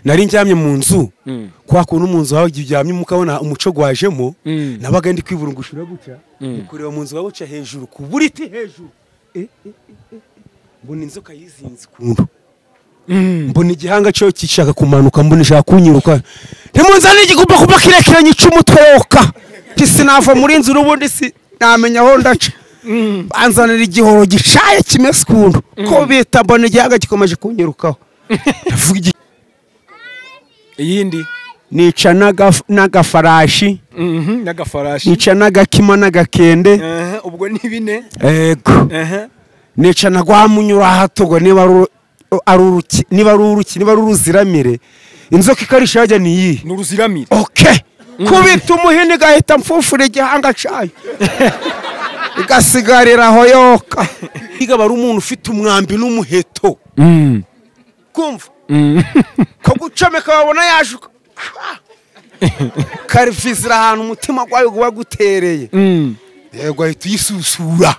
nari njyamye mu nzu kwa kuntu mu nzu hagiye mukabona umuco gwajemo nabaga ndi kwiburungushura guca kureba mu nzu babuca hejuru ku buriti hejuru mbona inzoka yizinze kuntu mbona igihanga cyo kishaka kumanuka mbona ishaka kunyiruka ntimunzane igikuba kuba kirekiranye icumutwe yoka kisinava muri inzu rubundi si namenya aho ndaca banzanira igihoro gicaye kimese kuntu ko bita mbona igihanga gikomeje kunyirukaho ndavuga iyindi nica n'agafarashi nica n'agakima n'agakende ubwo ni bine yego nica na gwamunyura hatogo niba ari uruziramire inzoka ikarisha yajya niyi n'uruziramire okay kubita umuhini gahita mfufure igihanga cayo igasigarira aho yoka iga bari umuntu ufite umwambi n'umuheto kumva ko gucomeka babona yajuka karifizira ahantu umutima gwayo gwa gutereye yego ahita uyisusura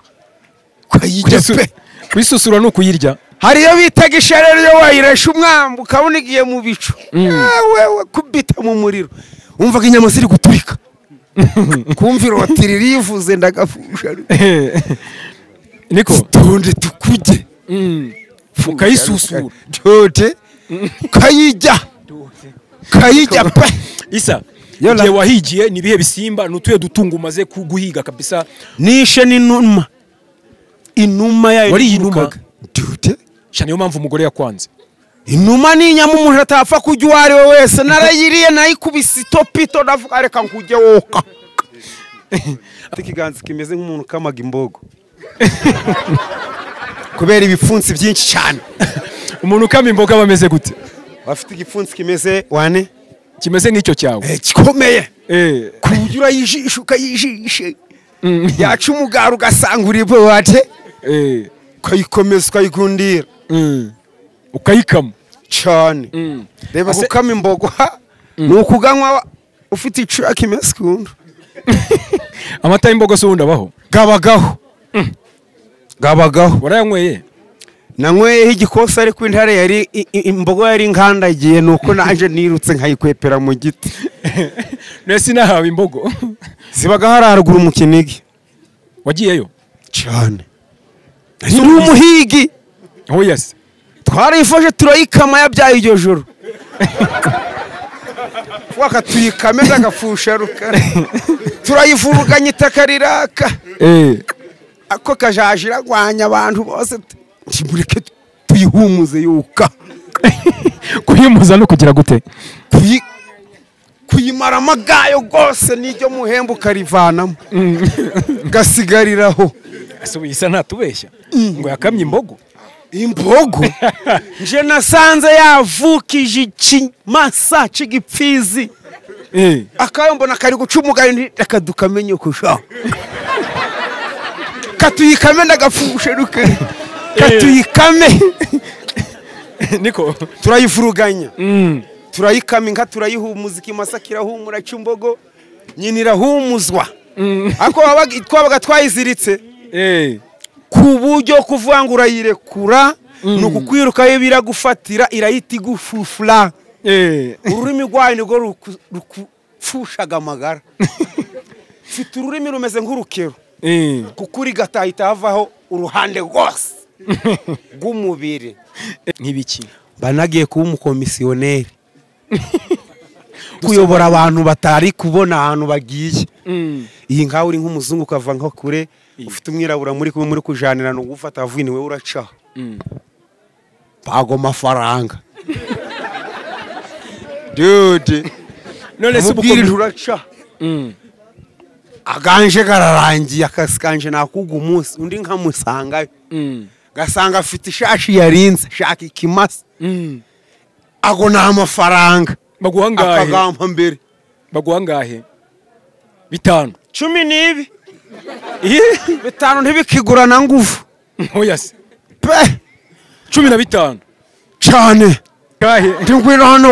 kwayijya pe kwisusura no kuyirya hariyo bitaga isharero yo wayiresha umwambu ukabona igiye mu bicu wewe kubita mu muriro umvaga inyama ziri guturika kumvira watiri rivuze ndagafusha niko tunde tukuje ukayisusura dote kayijya pe isa igihe wahigiye ni bihe bisimba nutuye dutunga umaze kuguhiga kabisa nishe inuma yayo wari inuma dote cyane yo mpamvu umugore yakwanze inuma ni inyama umuntu atapfa kujya uwo ari we wese narayiriye nayikubise itopito ndavuga reka nkujye woka ikiganza kimeze nk'umuntu kamaga imbogo kubera ibipfunsi byinshi cyane umuntu kama imboga bameze gute bafite igipfunsi kimeze wane kimeze nk'icyo cyawe gikomeye kuburyo urayijisha ukayijishe yaca umugara ugasanga uri bwate ukayikomeza ukayigundira ukayikama cyane reba gukama imbogo ni ukuganywa ufite icura kimeze kundu amata y'imbogo se wundi abaho gabagaho warayanyweye nanyweyeho igikosa ariko intare yari imbogo yari nkandagiye nuko naje nirutse nkayikwepera mu giti nese nahawe imbogo zibaga hararugura mu Kinigi wagiyeyo cyane ni umuhigi aho yase twarifashe turayikama yabyaye iryo joro wakatuyikame ndagafusha rukara turayivuruganya itaka riraka ako kajajira gwanya abantu bose kimureke tuyihumuze yuka kuyimuza no kugira gute kuyimara amagayo gose nijyo muhembo karivanamo gasigariraho asubisa ntatubeshya ngo yakamye imbogo nje nasanze yavukije ikimasa c'igipfizi akayombona kari gucumugara akadukamenye kusha katuyikame ndagafushe ruke katuyikame niko turayivuruganya turayikama inka turayihumuza ikimasa kirahumura c'imbogo nyine irahumuzwa ako twabaga twayiziritse ku buryo kuvangura yirekura nuko kwirukayo biragufatira irahita igufufura ururimi rwayo nirwo rukufushaga amagara mfite ururimi rumeze nk'urukero kuko uri gatahita havaho uruhande rwose rw'umubiri nk'ibiki banagiye kuba umukomisiyoneri kuyobora abantu batari kubona ahantu bagiye iyi nkawe uri nk'umuzungu ukava nko kure ufite umwirabura muri kujanira no gufata avuye niwe uraca bago mafaranga dude none se ubwiri uraca aganje gararangiye akasikanje nakuga umunsi undi nkamusanga gasanga afite ishashi yarinze shaka ikimasa ago na amafaranga baguhangahe akagamba mbere baguhangahe 5 12 5 ntibikigurana nguvu oyase pe 15 cyane kahe ndingwira hano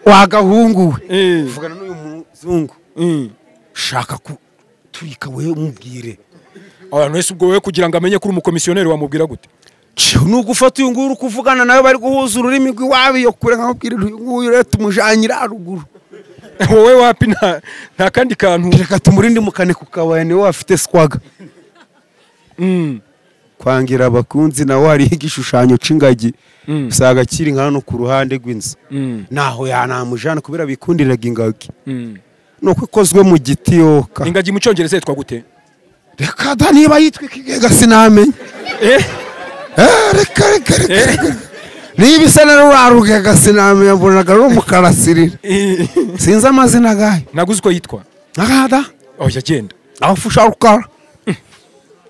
wagahunguwe vugana n'uyu muzungu shaka tuyika we umubwire abantu wese ubwo we kugira ngo amenye kuri umukomisiyoneri wamubwira gute nugufata uyu nguyu kuvugana nawe bari guhuza ururimi rw'iwabo iyo kure nkabwira uyu nguyu rero tumujanyira haruguru wowe wapi nta kandi kantu reka tumurinde mukane ku kabaya niwe afite swaga kwangira abakunzi nawe hari igishushanyo c'ingagi usaga kiri nka hano ku ruhande rw'inzu naho yanamujana kubera bikundiraga ingagi nuko ikozwe mu giti yoka ingagi mu cyongereza yitwa gute reka da niba yitwa ikigega sinamenye reka niba isa na rurarugega sinamenye mbonaga ari umukarasirira sinzi amazina gahe naguze uko yitwa agada yagenda afusha rukara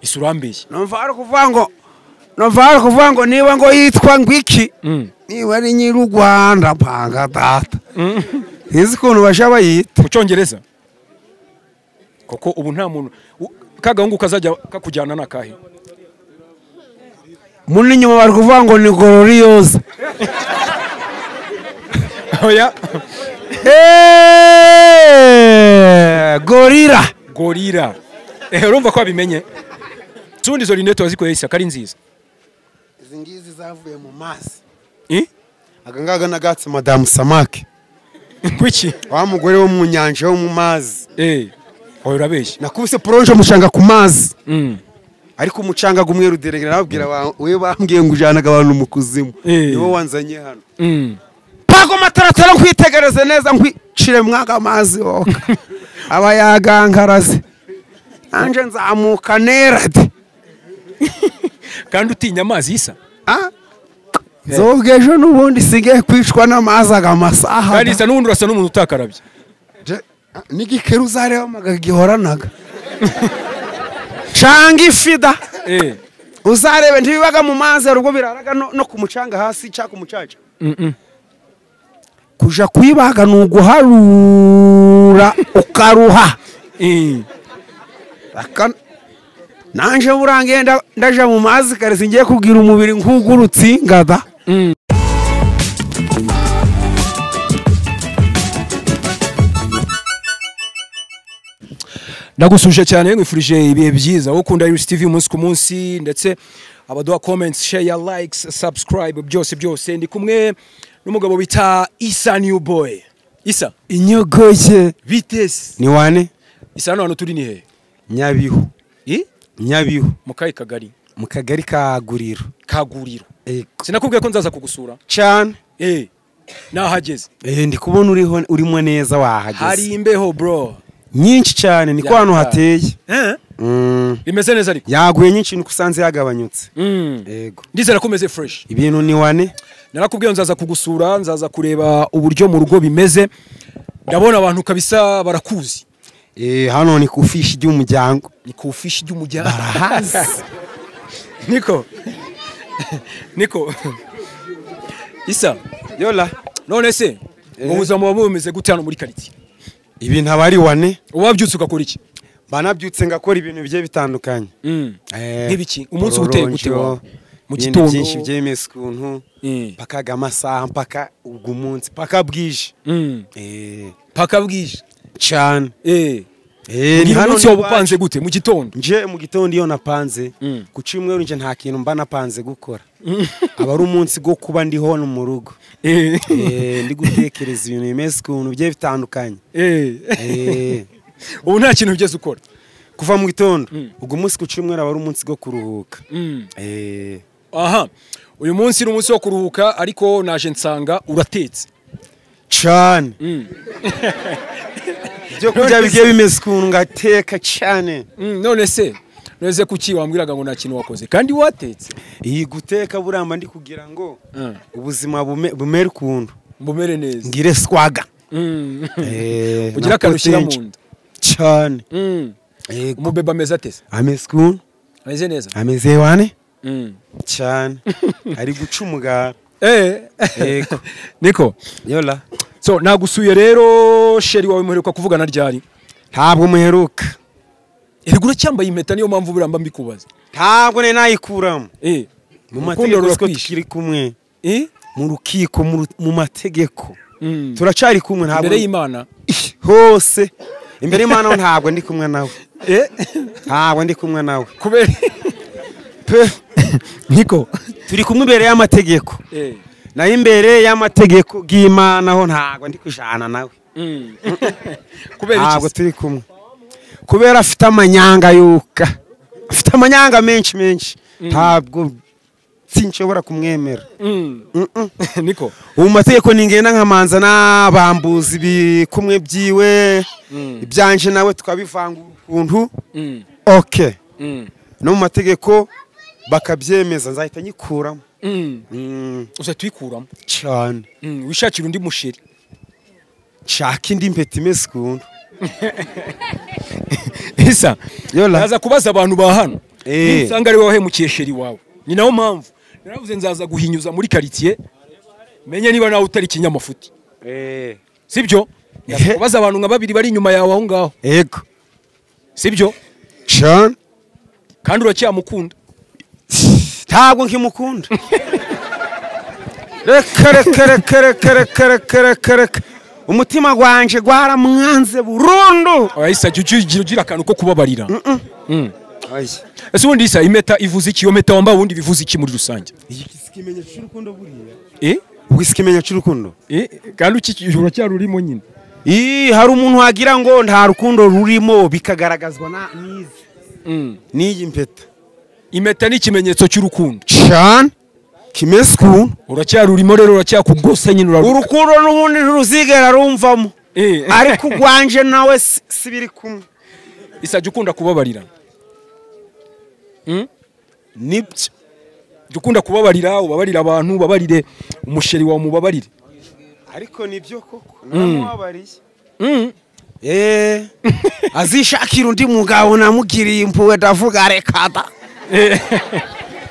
isurambeshye numva ari kuvuga ngo niba ngo yitwa ngwiki niba ari nyiri Rwanda panga data hizi kuntu basha bayita mu cyongereza koko ubu nta muntu kagahungu kazajya kakujyana nakahe muri nyuma bari kuvuga ngo ni Glorious oya gorira urumva ko wabimenye tundi zo rinete wazikoye isa kari nziza izi ngizi zavuye mu mazi agangaga nagatse Madame Samake kwiki wa mugore wo mu nyanja wo mu mazi urabeshya nakubise proje mushanga ku mazi ariko umucanga gumwe ruderege nababwira we bambwiye ngo ujanaga abantu mu kuzimu niwo wanzanye hano pago mataratara kwitegereze neza nkwicire mwaga amazi woka aba yagankaraze anje nzamuka nerade kandi utinya amazi isa zobwejo nubundi sigaye kwicwa n'amazi agamasaha kandi isa nubundi urasa n'umuntu utakarabye nigikeru zareba magagihoranaga canga ifida uzarebe ntibibaga mu mazi rugo biraraga no ku mucanga hasi cyangwa umucaca kuja kuyibaga nuguharura ukaruha nanje burangiye ndaja mu mazi karese ngiye kugira umubiri nk'ugurutse ngada ndagusuje cyane nkwifurije ibihe byiza ukunda Iris TV umunsi ku munsi ndetse abaduha comments share likes subscribe byose ndi kumwe n'umugabo bita Isa New Boy Isa inyogoye vitesse ni wane Isa hano turi ni he Nyabihu Nyabihu mu kai kagari mu kagari kaguriro sinakubwiye ko nzaza kugusura cyane nahageze ndi kubona urimo neza wahageze hari imbeho bro nyinshi cyane niko hano hateye bimeze neza ariko yaguye nyinshi niko usanze yagabanyutse yego ndizera ko meze fresh ibintu ni wane narakubwiye nzaza kugusura nzaza kureba uburyo mu rugo bimeze ndabona abantu kabisa barakuzi hano ni ku fishi ry'umuryango barahazi niko Isa yola none se mu buzima bumeze gute hano muri quartier ibintu abari wane wabyutse ugakora iki banabyutse ngakora ibintu bigiye bitandukanye nk'ibiki umunsi uteye gute mu gitondo byinshi byemese kuntu paka amasaha paka ubwo munsi paka bwije cyane ni hano cyo bupanze gute mu gitondo nje mu gitondo iyo napanze ku cyumweru nje nta kintu mba napanze gukora aba ari umunsi go kuba ndi hono mu rugo ndi gutekereza ibintu bimeze kuntu bigiye bitandukanye ubu nta kintu ugeze ukora kuva mu gitondo ubwo munsi ku cyumweru aba ari umunsi go kuruhuka aha uyu munsi ni umunsi wo kuruhuka ariko naje nsanga uratetse cyane byo kujya bigiye bimeze kuntu ngateka cyane none kuki wambwiraga ngo nta kintu wakoze kandi watetse iyi guteka buramba ndi kugira ngo ubuzima bumere kuntu bumere neza ngire swaga ugira akarushyira mu nda cyane umubeba ameze atese ameze kuntu ameze neza ameze wane cyane ari guca umugara niko yola so nagusuye rero sheri wawe muheruka kuvugana ryari ntabwo muheruka irigura cyambaye impeta niyo mpamvu buramba mbikubaza ntabwo nayikuramo mu mategeko tukiri kumwe mu rukiko mu mategeko turacari kumwe ntabwo imbere y'Imana hose imbere y'Imana ntabwo ndi kumwe nawe ntabwo ndi kumwe nawe kubera niko turi kumwe imbere y'amategeko nayo imbere y'amategeko y'Imana ho ntago ndi kujana nawe kubera ntabwo turi kumwe kubera afite amanyanga yuka afite amanyanga menshi ntabwo sinshobora kumwemera niko ubu mategeko ningenda nkamanza n'abambuzi bikumwe byiwe ibyanje nawe tukabivanga ukuntu okay no mu mategeko bakabyemeza nzahita nyikuramo uza tuyikuramo cyane wishakira undi musheri shaka indi mpeta imeze ukuntu isa naza kubaza abantu ba hano nsanga ari wowe wahemukiye sheri wawe ni nawo mpamvu naravuze nzaza guhinyuza muri quartier menye niba nawe utari kinyamafuti sibyo kubaza abantu nka babiri bari inyuma yawe aho ngaho yego sibyo cyane kandi uracyamukunda ntabwo nkimukunda reka umutima gwanje gwaramwanze burundu ayisa ugira akantu ko kubabarira ese ubundi isa impeta ivuze iki iyo mpeta wambaye ubundi bivuze iki muri rusange ikimenyetso cy'urukundo buriya ikimenyetso cy'urukundo kandi uracyarurimo nyine hari umuntu wagira ngo nta rukundo rurimo bikagaragazwa n'iyi mpeta impeta ni ikimenyetso cy'urukundo cyane kimeze ukuntu uracyarurimo rero uracyakugose nyine urukundo n'ubundi ntiruzigera rumvamo ariko ugwanje nawe si biri kumwe isajya ukunda kubabarira nibyo jya ukunda kubabarira ubabarira abantu ubabarire umusheri wawe mubabarire ariko nibyo koko namubabariye azishakira undi mugabo namugiriye impuhwe ndavuga reka da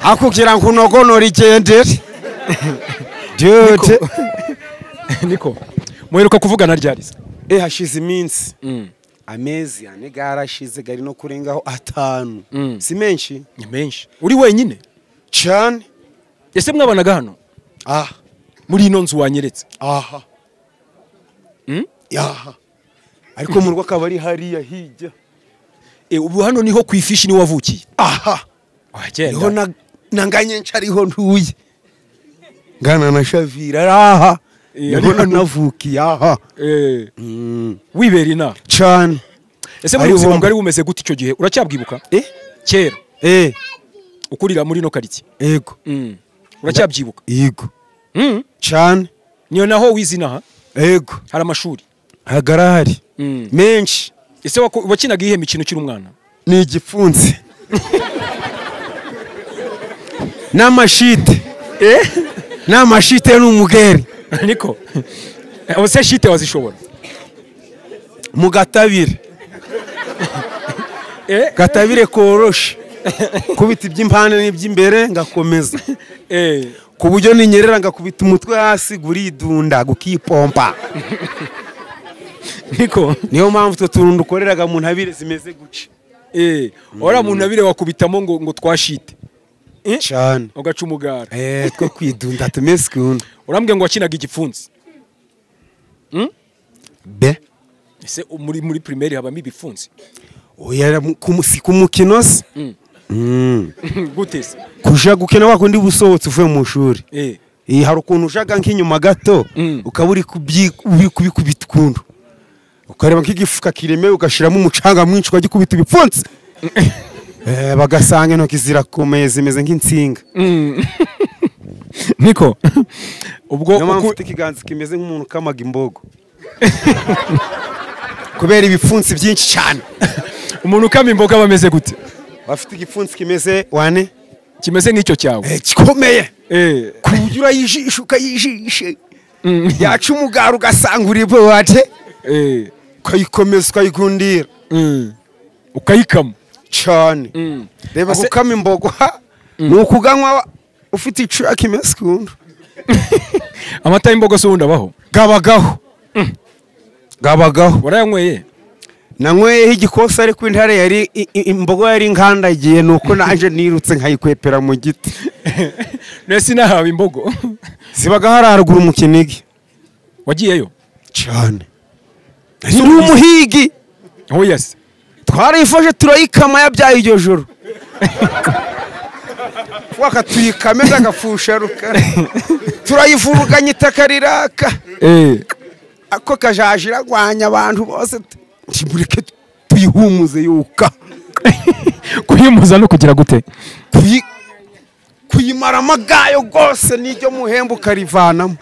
akugira ngo unogonore igendere niko muheruka kuvugana ryariza hashize iminsi amezi ane garashize gari no kurengaho 5 si menshi ni menshi uri wenyine cyane ese mwabanaga hano muri ino nzu wanyeretse ariko mu rugo akaba ari hariya hijya ubu hano niho ku ifishi ni wavukiye niho nanganye nshariho ntuye ngana na Shavira niho navukiye wibera ina cyane ese muri ubuzima bwari bumeze gute icyo gihe uracyabwibuka kera ukurira muri no quartier yego uracyabyibuka yego cyane niyo naho wizina yego hari amashuri hagarahari menshi ese wakinaga ihe mikino kiri umwana ni igipfunsi n'amashite n'amashite n'umugeri niko ose shite wazishobora mugatabire gatabire koroshe kubita iby'impande n'iby'imbere ngakomeza ku buryo ninyerera ngakubita umutwe hasi guridunda gukipompa niko niyo mpamvu twe turundu ukoreraga mu ntabire zimeze guca ora mu ntabire wakubitamo ngo twashite cyane ugaca umugara two kwidunda tumeze kuntu urambwe ngo wakinaga igipfunsi be ese muri primaire habamo ibipfunsi oya ku mukino se gute se kuja gukina wakundi busohotse uvuye mu shuri hari ukuntu ujaga nk'inyuma gato ukaba uri kubikubita ukuntu ukareba nk'igifuka kiremewe ugashiramo umucanga mwinshi ukagikubita ibipfunsi bagasanga intoki zirakomeye zimeze nk'insinga niko ubwo niyo mpamvu ufite ikiganza kimeze nk'umuntu ukamaga imbogo kubera ibipfunsi byinshi cyane umuntu ukama imboga bameze gute bafite igipfunsi kimeze wane kimeze nk'icyo cyawe gikomeye ku buryo urayijisha ukayijishe yaca umugara ugasanga uri buwate ukayikomeza ukayigundira ukayikama cyane reba gukama imbogo ni ukuganywa ufite icura kimeze kundu amata y'imbogo se ubundi abaho gabagaho warayanyweye nanyweyeho igikosi ariko intare yari imbogo yari nkandagiye nuko naje nirutse nkayikwepera mu giti nese nahawe imbogo zibaga hari haruguru mu Kinigi wagiyeyo cyane ni umuhigi oh yes twarayifashe turayikama yabyaye iryo joro wakatuyikame ndagafusha rukara turayivuruganya itaka riraka ako kajajira rwanya abantu bose ntimureke tuyihumuze yuka kuyimuza no kugira gute kuyimara amagayo gose n'iryo muhembo karivanamo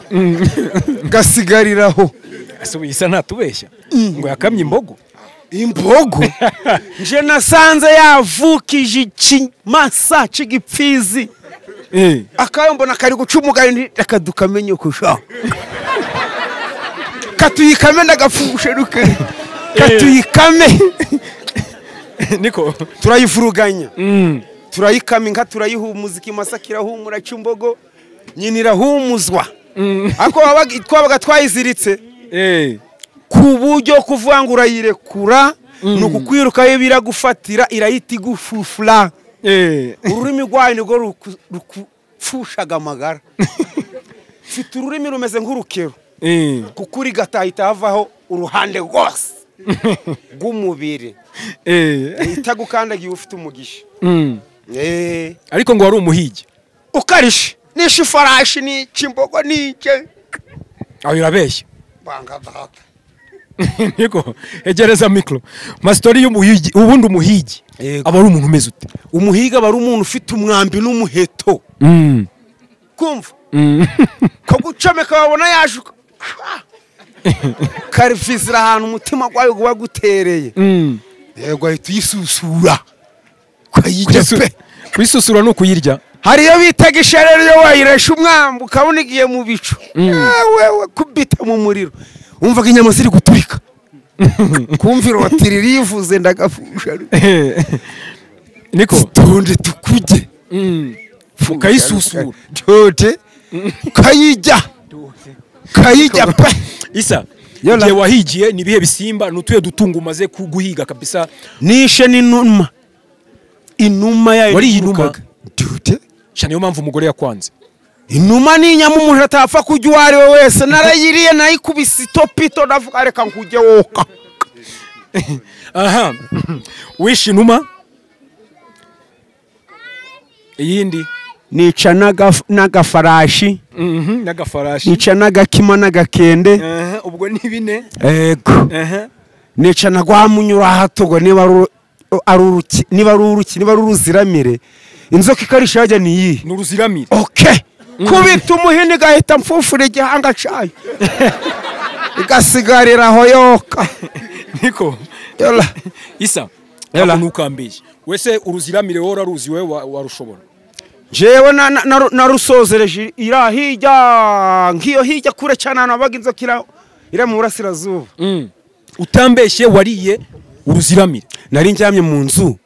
gasigariraho ese uyisa ntatubeshya ngo yakamye imbogo nje nasanze yavukije ikimasa c'igipfizi akayo mbona kari guca umugani akadukamenye kusha katuyikame ndagafushe rukari katuyikame niko turayivuruganya turayikama inka turayihumuza ikimasa kirahumura c'imbogo nyina irahumuzwa ako twabaga twayiziritse ku buryo kuvuga ngo urayirekura nuko kwiruka biragufatira irahita igufufura ururimi rwayo nirwo rukufushaga amagara mfite ururimi rumeze nk'urukero kuko uri gatahita havaho uruhande rwose rw'umubiri itagukandagiye ufite umugisha ariko ngo wari umuhigi ukarishe nishe ifarashi nice imbogo nice aho irabeshya banga data niko egereza mikro mastori y'umuhigi ubundi umuhigi aba ari umuntu umeze ute umuhigi aba ari umuntu ufite umwambi n'umuheto kumva kagucomeka babona yaje karifizira ahantu umutima gwayo guba gutereye yego ahita uyisusura kwayijya pe kwisusura no kuyirya hariyo bitaga isherero yo wayiresha umwambi ukabona igiye mu bicu wewe kubita mu muriro umvaga inyama ziri guturika kumvira watiri rivuze ndagafusha niko tonde tukuje ukayisusura dote kayijya pe isa igihe wahigiye ni bihe bisimba nutuye dutunga umaze kuguhiga kabisa nishe inuma yayo wari inuma dote cyane yo mpamvu umugore yakwanze inuma ni inyama umuntu atapfa kujya uwo ari we wese narayiriye nayikubise itopito ndavuga reka nkujye woka aha wishe inuma iyindi nica n'agafarashi nica n'agakima n'agakende ubwo ni bine yego nica na rwamunyura hatogo niba ari uruziramire inzoka ikarisha yajya niyi ni uruziramire okay kubita umuhini igahita mfufura igihanga cayo igasigarira aho yoka niko yola isa yola nukambeye wese uruziramire wora ruzi we warushobora jewe narusozereje irahijya nkiyo hijya kure cyane nabaga inzoka ira mu burasirazuba utambeshye wariye uruziramire nari njyamye mu nzu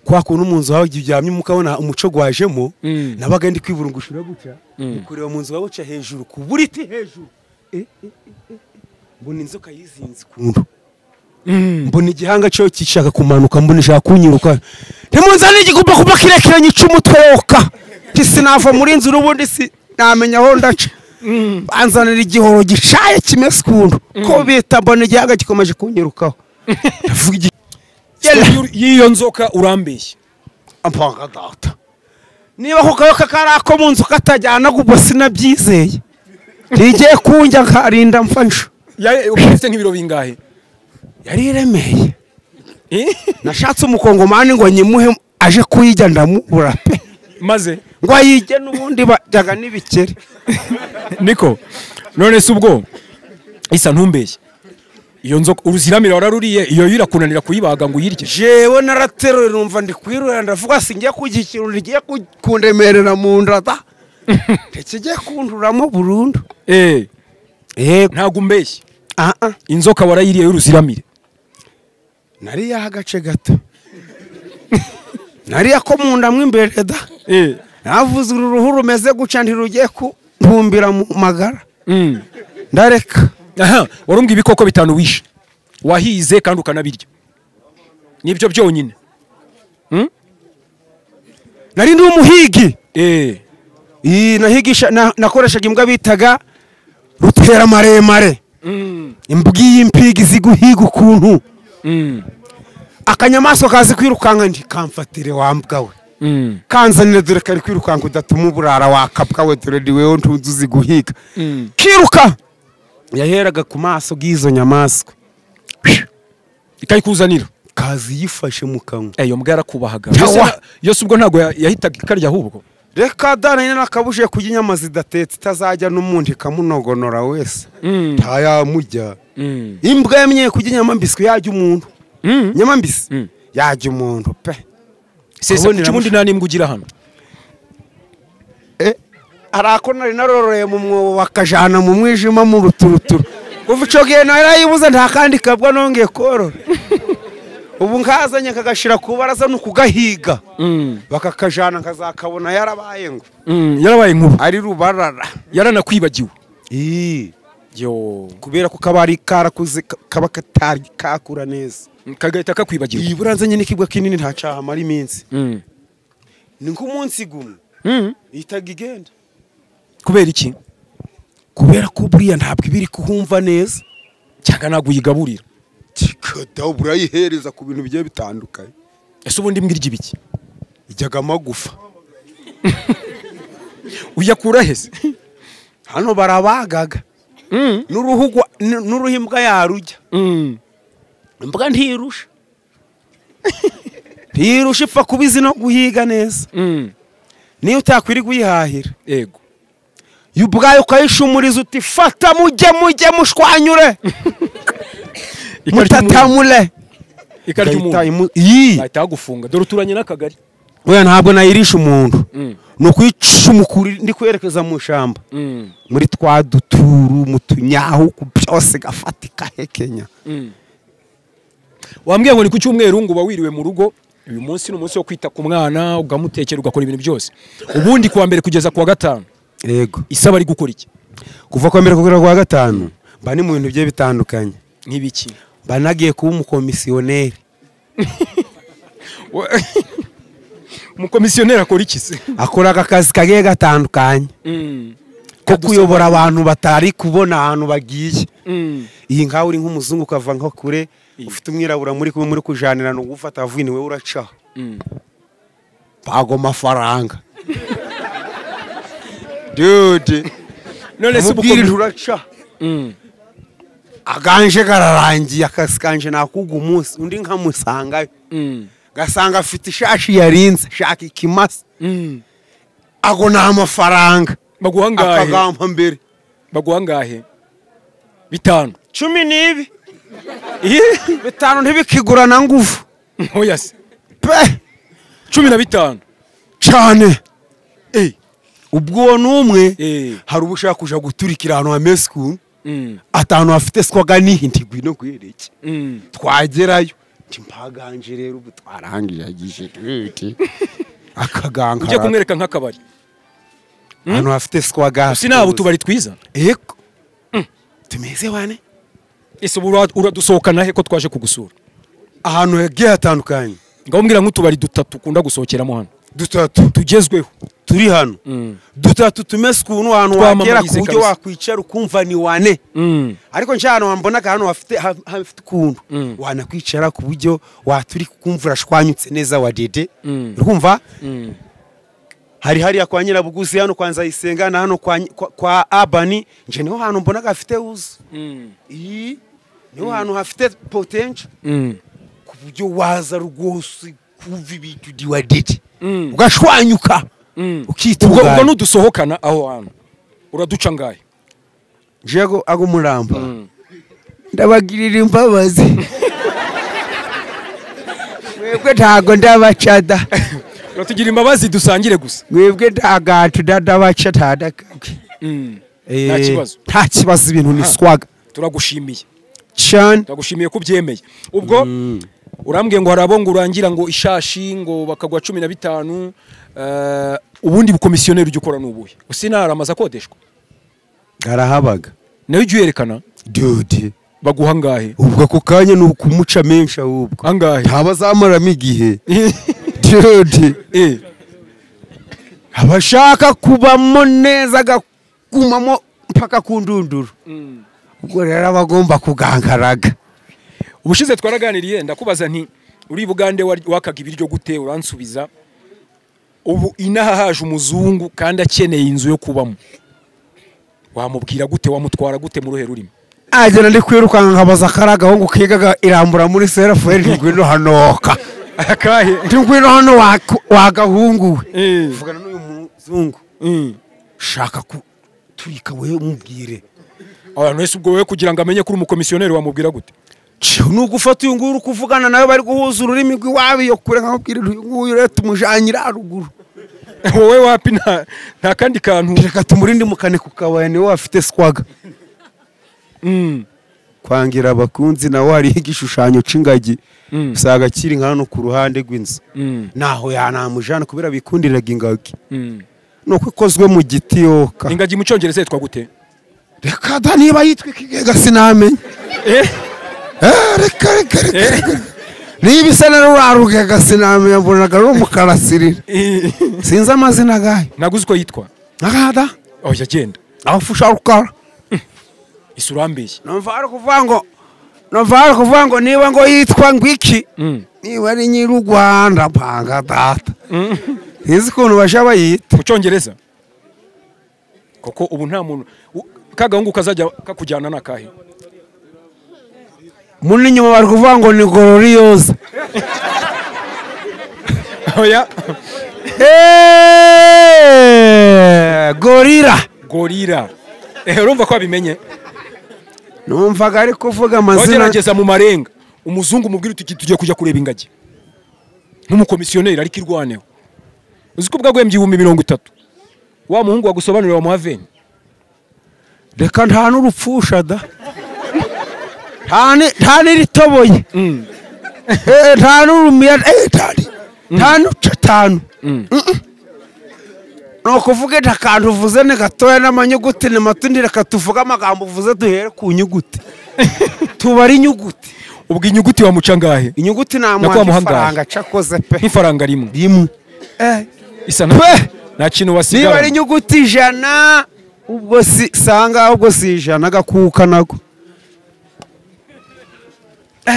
kwa kuntu mu nzu hawe ibyamye mukabona umuco gwajemo nabaga ndi kwiburungushura guca kureba mu nzu wabuca hejuru ku buriti hejuru mbona inzoka yizinze kuntu mbona igihanga cyo kishaka kumanuka mbona ishaka kunyiruka ntimunzane igikuba kuba kirekiranye icumutwe yoka kisinava muri inzu rubundi si namenya aho ndaca banzanira igihoro gicaye kimese kuntu ko bita mbona igihanga gikomeje kunyirukaho ndavuga yiyo nzoka urambeshye ampanga data niba ko kayoka karako mu nzu katajyana gubwo sinabyizeye ntigiye kunjya nkarinda mfansha ufite nk'ibiro bingahe yari iremeye nashatse umukongomani ngo nyimuhe aje kuyijya ndamubura pe maze ngo ayijye n'ubundi bajyaga n'ibikeri niko none se ubwo isa ntumbeshye iyo nzoka uruziramire wararuriye iyo yirakunanira kuyibaga ngo uyirye jewe naraterura numva ndi kwirura ndavuga singiye kugikira ngiye kundemerera mu ndata kigiye kunduramo burundu ntago umbeshye inzoka warayiriye y'uruziramire nariya agace gato nariya ko mu ndamwe imbere da navuze uruhu rumeze guca ntirugiye kubumbira mu magara ndareka aha warumbwa ibikoko bitanu wishe wahize kandi ukanabirya nibyo byonyine nari ndi umuhigi nahigisha nakoreshaga imbwa bitaga rutera maremare imbwa y'impigi ziguhiga ukuntu akanyamaswa kazi kwirukanka ndi kamfatire wambwa we kanzanira dore kari kwirukanka udatuma uburara wakapwa we dore ni wewe ntuzi guhiga kiruka yaheraga ku maso bw'izo nyamaswa ikayikuzanira kazi yifashe mu kanwa iyo mbwa yarakubahaga yose ubwo ntago yahitaga ikarya ahubwo reka dana nyine nakabuje kurya inyama zidatetse itazajya n'umundi ikamunogonora wese ntayamujya imbwa yamenye kurya inyama mbisi yajya umuntu inyama mbisi yajya umuntu pe sese kuki nta n'imbwa ugira hano arako nari narororeye mu mwobo bakajana mu mwijima mu ruturuturu uva ico gihe narayibuze nta kandi kabwa nongeye korora ubu nkazanye kagashira ku baraza nukugahiga bakakajana kazakabona yarabaye ngo yarabaye nkuba ari rubarara yaranakwibagiwe yo kubera ko kabari karakuze kaba katari kakura neza kagahita kakwibagiwe iburanzanye n'ikibwa kinini nta caha mari iminsi ni nk'umunsi gumwe itaga igenda kubera iki kubera ko buriya ntabwo ibiri kuhumva neza cyangwa ntabwo uyigaburira kikadaho burayihereza ku bintu bigiye bitandukanye ese ubundi mbwira ibiki ijyaga amagufa uyakura hese hano barabagaga n'uruhu imbwa yarujya imbwa ntirusha ipfa kubizi no guhiga neza niyo utakwiri kuyihahira yego ubwayo ukayishumuriza uti fata mujye mushwanyure mutatamule ikarya umuntu bahita bagufunga dore uturanye n'akagari oya ntabwo nayirisha umuntu ni ukwica umukuru ndi kwerekeza mu shamba muri twa duturu mu tunyahu byose gafatika hekenya wambwiye ngo ni ku cyumweru ngo uba wiriwe mu rugo uyu munsi ni umunsi wo kwita ku mwana ugamutekera ugakora ibintu byose ubundi kuwa mbere kugeza kuwa gatanu yego isaba ari gukora iki kuva kwa mbere kugera kwa gatanu mba ni mu bintu bye bitandukanye nk'ibiki mba nagiye kuba umukomisiyoneri umukomisiyoneri akora iki se akora akazi kagiye gatandukanye ko kuyobora abantu batari kubona ahantu bagiye iyi nkaho uri nk'umuzungu ukava nko kure ufite umwirabura muri kujanirana ugufata avuni we uracaho bago mafaranga dude none se ubwirije uraca aganje kararangiye akazi kanje nakuga umunsi undi nkamusangayo gasanga afite ishashi yarinze shaka ikimasa ago nta mafaranga baguhangahe akagampa mbere baguhangahe 5 12 5 ntibikigura na nguvu oya se pe 15 cyane ubwo numwe hari ubushaka kuja guturikira ahantu hameze ku atanu afite skwaga n'ihindiguye no kwereke twagerayo timpaganje rero ubu twarangije agije akaganga uje kumwereka nk'akabari hano afite skwaga sinabo tubari twiza eko tumeze wane ese uradusohokana he ko twaje kugusura ahantu yagiye hatandukanye ngaho mbwira nk'utubari dutatu kunda gusohokeramo hano dutatu tugezweho turi hano dutatu tumese ukuntu ahantu wagera ku buryo wakwicara ukumva ni wane ariko njyana wambonaga hano hafite ukuntu wanakwicara ku buryo waturi kumva urashwanyutse neza wa dede urumva hari hariya kwa Nyirabuguzi hano kwa Nzayisenga na hano kwa Abani nje niho hantu mbonaga hafite uzu niho hantu hafite potential ku buryo waza rwose kuva ibintu diwa dede ugashwanyuka ukitunganya ubwo nudusohokana aho hantu uraduca ngahe jego ago muramba ndabagirira imbabazi mwebwe ntago ndabacada uratugira imbabazi dusangire gusa mwebwe ntagatu ndabaca tadakabwe nta kibazo ibintu ni swaga turagushimiye cyane turagushimiye ko byemeye ubwo urambwiye ngo harabo ngo urangira ngo ishashi ngo bakagwa 15 ubundi bukomisiyoneri ujye ukora nubuhe usinara amaza kodeshwa garahabaga nayo ujye yerekana dude baguha ngahe ubwo ko kanya no kumuca menshi ahubwo angahe ntabazamaramo igihe dude abashaka kubamo neza gagumamo mpaka kundunduru ubwo rero abagomba kugankaraga ubushize twaraganiriye ndakubaza nti uri Bugande wakaga ibiryo gute uransubiza ubu inaha haje umuzungu kandi akeneye inzu yo kubamo wamubwira gute wamutwara gute mu ruhe rurimo agenda ndi kwirukanka nkabaza akaragahungu kigaga irambura muri Seraferi ngwino hanoka akahe ngwino hano wagahungu vugana n'uyu muzungu shaka turika wewe mubwire abantu wese ubwo wewe kugira ngo amenye kuri umukomisiyoneri wamubwira gute nugufata uyu nguru kuvugana nawe bari guhuza ururimi rw'iwabi yo kure nkabwira uyu nguyu rero tumujanyira haruguru wowe wapi nta kandi kantu reka tumurinde mukane ku kabaya niwe afite swaga kwangira abakunzi nawe hari igishushanyo c'ingagi usaga kiri nkano ku ruhande rw'inzu naho yanamujana kubera bikundiraga ingagi nuko ikozwe mu giti yoka ingagi mu cyongereza yitwa gute reka da niba yitwa ikigega sinamenye reka niba isa na rurarugega sinamenye mbonaga rumukarasirira sinzi amazina gahe naguze uko yitwa nakada oya genda aho fusha rukara isurambeshye numva ari kuvuga ngo niba ngo yitwa ngwiki niba ari nyiri Rwanda panga data ntizi ukuntu baje bayita mu cyongereza koko ubu nta muntu kagahungu kazajya kakujyana nakahe muni nyuma bari kuvuga ngo ni Gloriosa oya gorira urumva ko abimenye numvaga ari kuvuga amazina wagerageza mu marenga umuzungu mubwira uti tugiye kujya kureba ingagi n'umukomisiyoneri ariko irwaneho uzi ko bwagwembye 30 wa muhungu wagusobanurira wa muhaveni reka nta n'urupfusha da nta n'iritoboye nta n'urumiya nta n'ucatanu no kuvuga nta kantu uvuze ni gatoya n'amanyuguti ni matundi reka tuvuga amagambo uvuze duhere ku nyuguti tubari inyuguti ubwo inyuguti wamuca ngahe inyuguti namuha ifaranga cakoze pe nk'ifaranga rimwe isa nta kintu wasigara niba ari inyuguti 100 ubwo sanga ubwo si 100 agakuka nago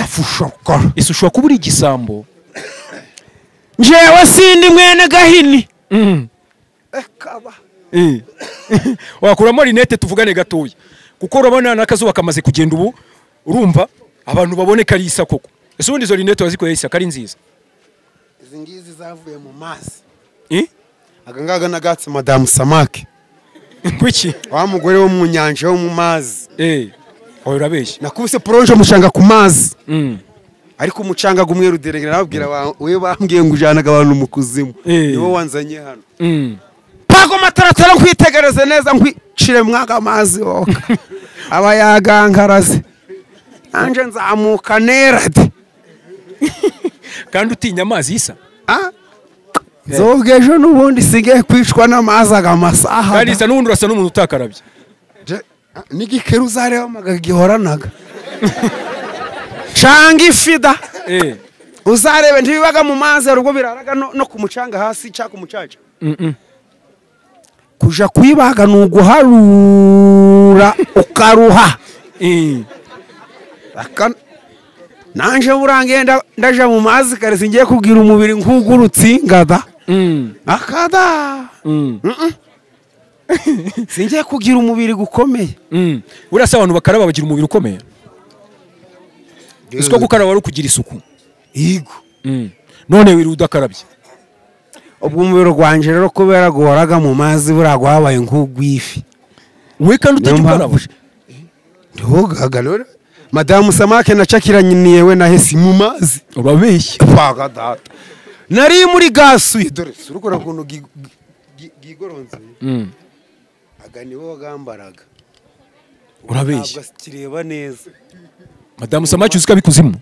fushoka isushwa kuburi igisambo njewe sindi mwene gahini kaba wakuramo rinete tuvugane gatoya kuko urabona nakazuba kamaze kugenda ubu urumva abantu baboneka ari isa koko ese ubundi zo rinete wazikoye isa kari nziza izi ngizi zavuye mu mazi agangaga nagatse Madame Samake kwiki wa mugore wo mu nyanja wo mu mazi oyo urabeshya nakubise proje mucanga ku mazi ariko umucanga gumwe ruderengera nababwira we bambwiye ngo ujanaga abantu mu kuzimu niwo wanzanye hano pago mataratara kwitegereze neza nkwicire mwaga amazi woka aba yagankaraze anje nzamuka nerade kandi utinya amazi isa zogejo nubundi sigaye kwicwa n'amazi agamasaha kandi isa n'ubundi urasa n'umuntu utakarabye nigikeru zareba magagihoranaga canga ifida uzarebe ntibibaga mu mazi rugo biraraga no ku mucanga hasi cyaka umucaca kuja kwibaga nuguharura ukaruha nanje burangenda ndaja mu mazi karese ngiye kugira umubiri nk'ugurutsinga akada singiye kugira umubiri gukomeye urasa abantu bakaraba bagira umubiri ukomeye Isiko gukaraba wari kugira isuku yego none wiri udakarabye ubwo umubiri rwanje rero kubera guhoraga mu mazi buragwa habaye nk'ugwifi we kandi utagikaraba ndogaga rero Madame Samake nacakiranye we nahesi mu mazi urabeshya paga data nari muri gasuye dore surukora kuntu gigoronze aga nibo bagambaraga urabeshya kireba neza Madame Samake uzika bikuzimu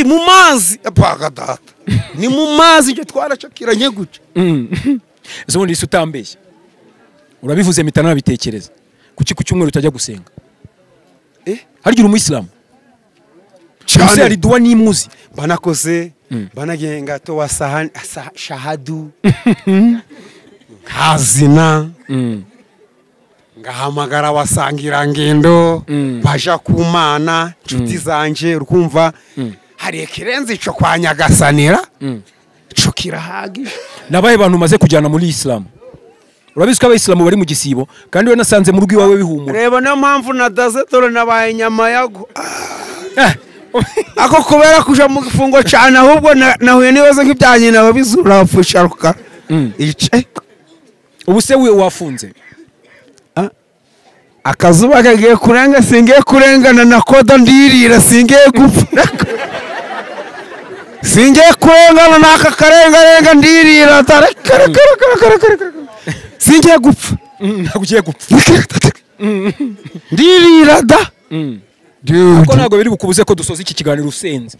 mu mazi paga data ni mu mazi cyo twaracakiranye guca ubundi isi utambeshya urabivuze mitana nabitekereza kuki ku cyumweru utajya gusenga harya umuyisilamu cyane ari duwa n'imuzi banakoze banagenga to wasahan shahadu hazina ngahamagara wasangira ngendo baja kumana nshuti zanje urumva hari ikirenze ico kwa Nyagasanira ico kirahagije. nabaye bantu umaze kujyana muri Islam urabizi ko abayisilamu bari mu gisibo kandi we nasanze mu rugo iwawe bihumura Reba niyo mpamvu nadaze dore nabaye nyama yago. Ako kubera kuja mu gifungo cyane ahubwo nahuye nibaze nk'ibyanyi nababizura bapfusharuka. Ice ubu se we wafunze akazuba kagiye kurenga singiye kurengana na koda ndirira singiye gupfa. Singiye kurengana n'aka karenga ndirira singiye gupfa. ntabwo ugiye gupfa Ndirira da. Ako ntabwo biri bukubuze ko dusoza iki kiganiro usenze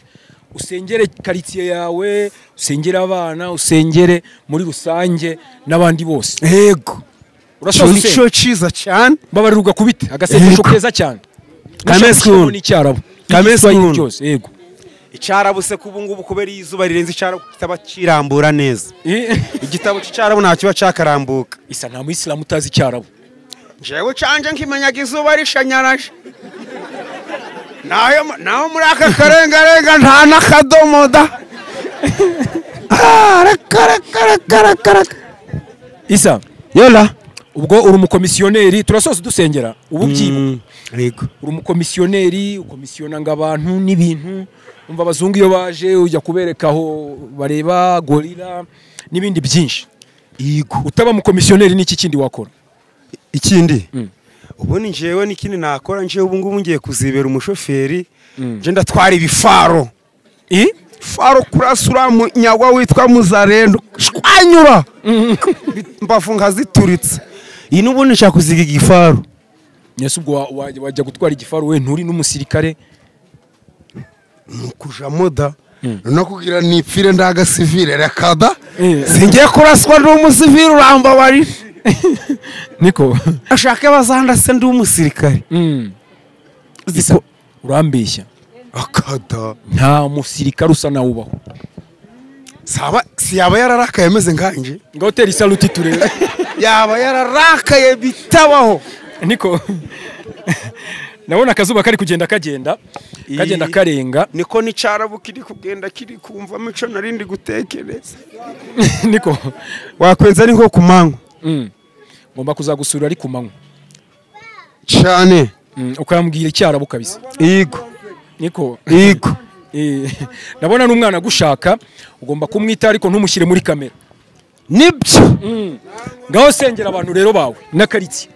usengere quartier yawe usengere abana usengere muri rusange n'abandi bose Yego. urasoza Nico ciza cyane. babarirwa kubite agasengesho keza cyane Kameskun. n'icyarabo Kameskun. cyose yego Icyarabu se kubu ngubu kubera izuba rirenze icyarabu kitaba kirambura neza. Igitabo cy'Icyarabu nta kiba cyakarambuka. isa nta muyisilamu utazi icyarabo Jewe canje nkimenyaga izuba rishanyaraje. Naho muri aka karenga nta n'akadomo da. Kara. isa Yola. ubwo uri umukomisiyoneri turasoza dusengera ubu byibuka Yego. uri umukomisiyoneri ukomisiyonanga abantu n'ibintu umva abazungu iyo baje ujya kubereka aho bareba gorira n'ibindi byinshi Yego. utaba umukomisiyoneri n'iki kindi wakora Ikindi. Ubundi njewe n'ikindi nakora njewe ubu ngubu ngiye kuzibera umushoferi. Je ndatwara ibifaro. Faro kurasura mu nyagwa witwa Muzarendo. Shwanyura. Mbafu nkazituritse. Iyi n'ubundi nshaka kuziga igifaro. Yesu ubwo wajya gutwara igifaru we nturi n'umusirikare Nukuja moda. Nakugira nipfire ndaga civile rekada. Singiye kuraswa ndi umusivile urambabari. niko Ashaka bazanda se ndi umusirikare. Isa urambeshya Akada. nta musirikare usa nawe ubaho Siyaba yararakaye ameze nkanje. ngo hoteli saluti turebe Yaba yararakaye bitabaho. niko nabona akazuba kari kugenda kagenda karenga Niko n'Icyarabu kiri kugenda kiri kumva mico narindi gutekereza. niko Wakwenza ni nko kumanywa. ngomba kuzagusura ari ku manywa Cyane. ukambwira icyarabu kabisa Yego. niko Yego. nabona n'umwana gushaka ugomba kumwita ariko ntumushyire muri kamera Nibyo. ngaho sengera abantu rero bawe n'akaritsi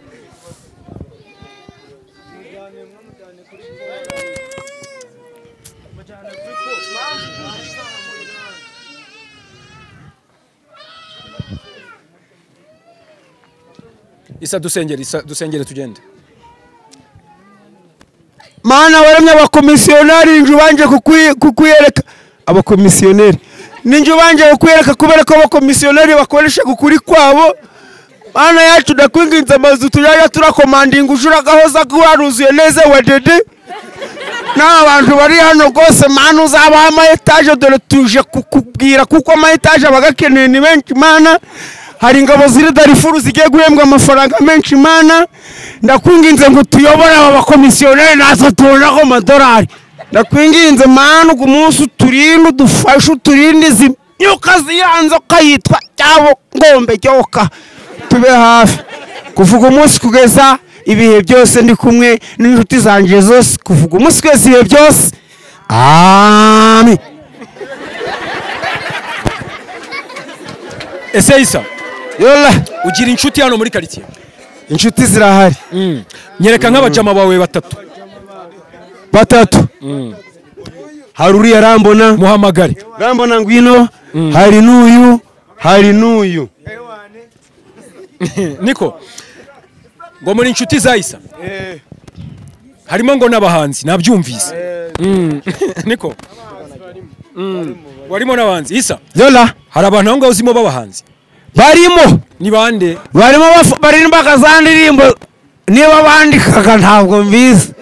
isa dusengere tugende Mana waremye abakomisiyoneri inju banje kukuyereka abakomisiyoneri. Ninju banje kukuyereka kubera ko abakomisiyoneri bakoresha gukuri kwabo. Mana yacu ndakwinginze amazu tujya turakomandinga ujura gahoza guharuzuye neza wedede. N'abantu bari hano gose mana uzabaha ama etage dore tuje kukubwira kuko ama etage abagakeneye ni benshi mana. Hari ingabo ziri Darifuru zigiye guhembwa amafaranga menshi mana. Ndakwinginze ngo tuyobore aba bakomisiyoneri nazo tubonaho amadolari. Ndakwinginze mana ugu munsi uturinde udufashe uturinde izi myuka ziyanze ukayitwa cyabo ngombe cyoka tube hafi kuvuga umunsi kugeza ibihe byose ndi kumwe n'inshuti zanje zose kuvuga umunsi kugeza ibihe byose. Amen. ese isa Yola ugira inshuti hano muri quartier inshuti zirahari. nyereka nk'abajama bawe batatu. Hari uriya Rambona muhamagare Rambona ngwino. Hari n'uyu niko ngo muri inshuti za isa harimo ngo n'abahanzi nabyumvise niko warimo n'abahanzi isa Yola hari abantu aho ngaho uzimo b'abahanzi barimo ni bande barimba akazandirimbo niba bandikaga ntabwo mbizi.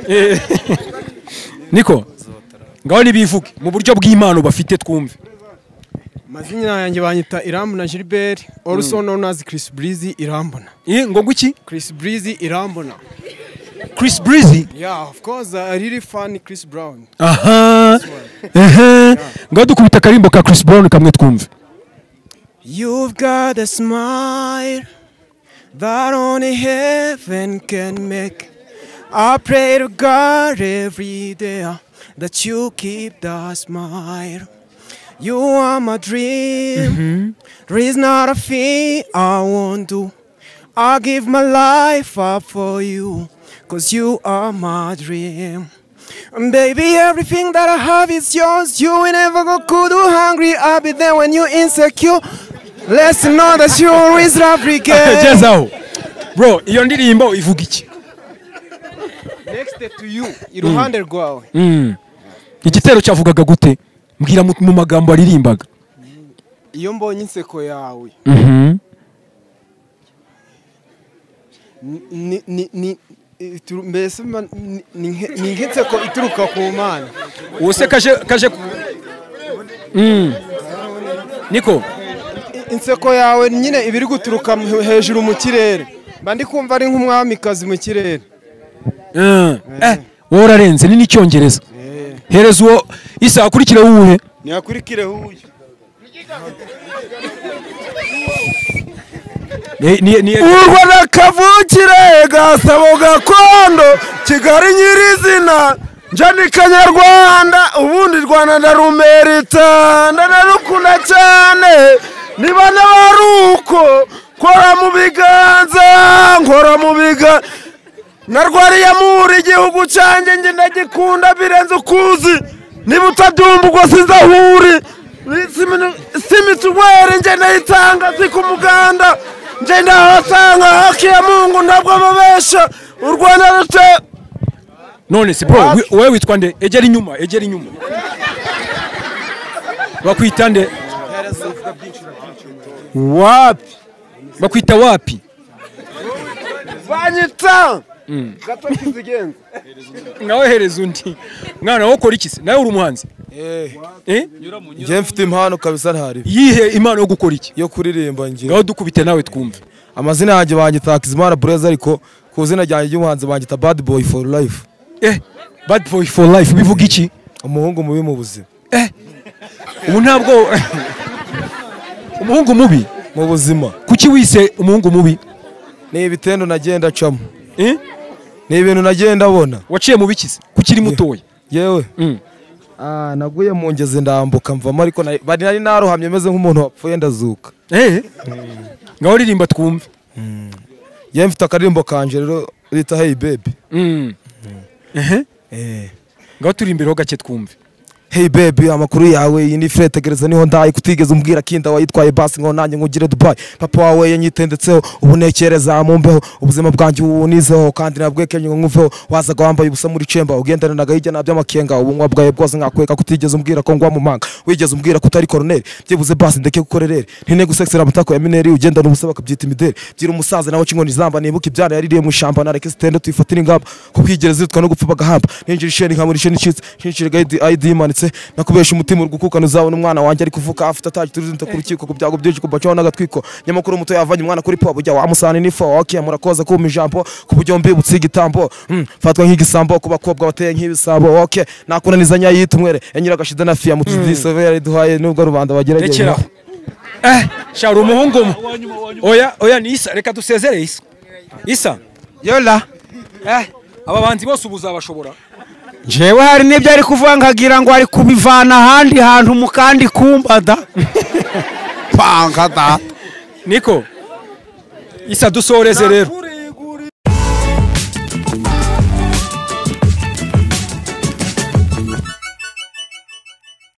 niko ngaho nibivuge mu buryo bw'Imana bafite twumve. Mazina yanjye banyita Irambona Gilbert, also known as Chris Breezy Irambona. Ngo guki? Chris Breezy Irambona. Chris Breezy? Yeah, of course, a really funny Chris Brown. Aha. Ngaho dukubita karimbo ka Chris Brown kamwe twumve. You've got a smile that only heaven can make. I pray to God every day that you keep that smile. You are my dream. There is not a thing I won't do. I'll give my life up for you, 'cause you are my dream. And baby, everything that I have is yours. You will never go cold or hungry. I'll be there when you're insecure. Let's know that you always love again. Gezaho bro, iyo ndirimbo ivuga iki? Next to you, iruhande rwawe. Igitero cyavugaga gute? Mbwira mu magambo aririmbaga. Iyo mbonye inseko yawe. Mbese ni nk'inseko ituruka ku Mana. Wose kaje Niko inseko yawe nyine ibiri guturuka hejuru mu kirere. Mba ndi kumva ari nk'umwamikazi mu kirere. wowe urarenze ni n'icyongereza. Hereza uwo Isa akurikire wuhe? Ni akurikire huye. Urwana kavukire Gasabo gakondo Kigali nyirizina njani Kanyarwanda ubundi Rwanda ndarumerita ndanarukunda cyane niba nabaruko kora mu biganza nkora mu biga narwariye muri igihugu cyanjye nge ndagikunda birenze ukuzi niba utabyumva ubwo sinzahuri simituwere nge ndayitanga ku muganda nge ndahatanga haki ya Mungu ntabwo ababesha u Rwanda rute. None se bro wewe witwa nde? Egera inyuma bakwita nde? Wapi Bakwita wapi? banyita gato kizigenza Nawe hereza undi mwana wo kora iki se? Nawe uri umuhanzi? Nje mfite impano kabisa ntari. Yihe impano yo gukora iki? Yo kuririmba ngira. Ngaho dukubite nawe twumve. Amazina yanjye banyita Hakizimana Blaze ariko ku zina ryanjye ry'umuhanzi banyita Bad Boy for Life. Bad Boy for Life bivuga iki? Umuhungu mubi mu buzima. Ubu ntabwo umuhungu mubi mu buzima. Kuki wise umuhungu mubi? Ni ibitendo nagenda camo. Ni ibintu nagenda abona. Waciye mu bikize kukiri mutoya? Yewe. Naguye mu ngeze ndambuka mvamo ariko bari nari naruhamye meze nk'umuntu wapfuye ndazuka. Ngaho ririmba twumve. Ye mfite akaririmbo kanje rero bita Hey Baby. Ngaho turi imbere ho gake twumve. Hey baby, amakuru yawe iyi ni Fred tegereza niho ndaye kutigeze umbwira kinda wayitwaye basi ngo nanjye ngugire Dubai. Papa wawe yanyitendetseho ubunekereza mumbeho ubuzima bwanjye ubunizeho kandi nabwekenye ngo nkuveho wazaga wambaye ubusa muri chemba ugendana nagahijya naby'amakenga ubunywa bwawe bwose ngakweka kutigeze umbwira ko ngwa mu manga wigeze umbwira ko utari colonel byibuze basi ndeke gukorerera ntine gusexera amatako ya mineri ugendana ubusa bakabyita imideri byira umusaza nawe kinkoni zamba nibuka ibyara yaririye mu shamba nareke stende tuyifatira ingamba kukwigera zitwa no gupfa bagahamba ninjira isheni nka muri sheni shitse hinjira guide ID manitse nakubesha umutima urugukukana uzabona umwana wanjye ari kuvuka afite ataje turuzinta ku rukiko ku byago byinshi kubacaho n'agatwiko nyamakuru muto yavanye umwana kuri po bujya wamusana nifo okay murakoza ku mijambo ku buryo mbi butsigitambo fatwa nk'igisambo ku bakobwa bateye nk'ibisabo okay nakunanizanya yitumwere enyira gashida na fia mutudi severe duhaye nubwo rubanda bagerageza shara umuhungu oya ni Isa reka dusezere Isa yola aba banzi bose ubuzabashobora. Jewe hari n'ibyo ari kuvuga nkagira ngo ari kubivana ahandi hantu mu kandi kumbada pangada Niko Isa dusoreze rero.